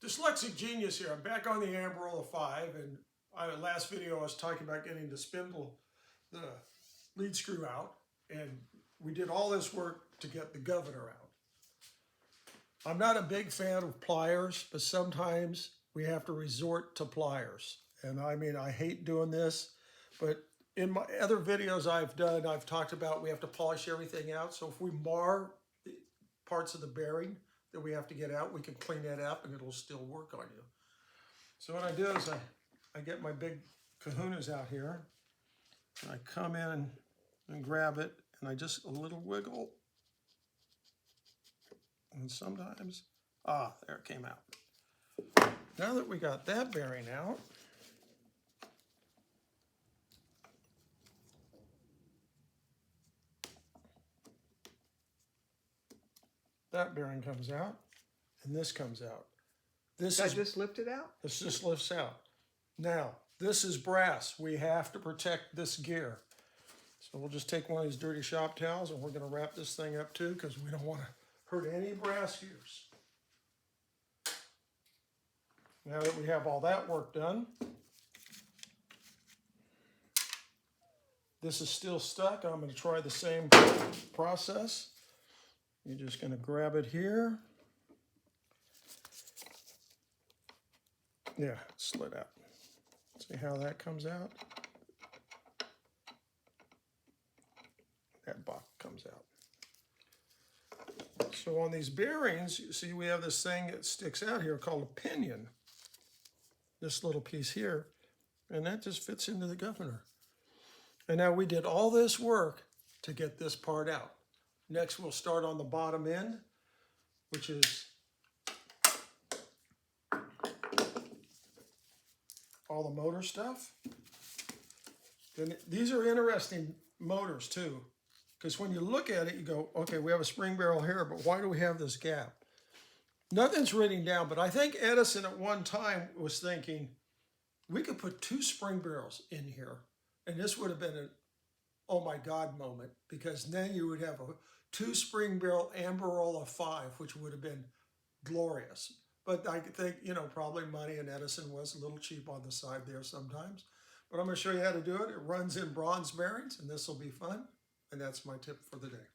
Dyslexic Genius here. I'm back on the Amberola V, and last video I was talking about getting the spindle, the lead screw out, and we did all this work to get the governor out. I'm not a big fan of pliers, but sometimes we have to resort to pliers. And I mean, I hate doing this, but in my other videos I've done, I've talked about we have to polish everything out. So if we mar the parts of the bearing that we have to get out, we can clean that up and it'll still work on you. So what I do is I get my big kahunas out here, and I come in and grab it, and I just a little wiggle. And sometimes, there it came out. Now that we got that bearing out, that bearing comes out, and this comes out. This just lifted out? This just lifts out. Now, this is brass. We have to protect this gear. So we'll just take one of these dirty shop towels, and we're going to wrap this thing up too, because we don't want to hurt any brass gears. Now that we have all that work done, this is still stuck. I'm going to try the same process. You're just going to grab it here. Yeah, it slid out. See how that comes out? That box comes out. So on these bearings, you see we have this thing that sticks out here called a pinion. This little piece here, and that just fits into the governor. And now we did all this work to get this part out. Next, we'll start on the bottom end, which is all the motor stuff. And these are interesting motors too, because when you look at it, you go, okay, we have a spring barrel here, but why do we have this gap? Nothing's written down, but I think Edison at one time was thinking, we could put 2 spring barrels in here, and this would have been an oh my God moment, because then you would have a 2 spring barrel Amberola V, which would have been glorious. But I think, probably money, and Edison was a little cheap on the side there sometimes. But I'm going to show you how to do it. It runs in bronze bearings, and this will be fun. And that's my tip for the day.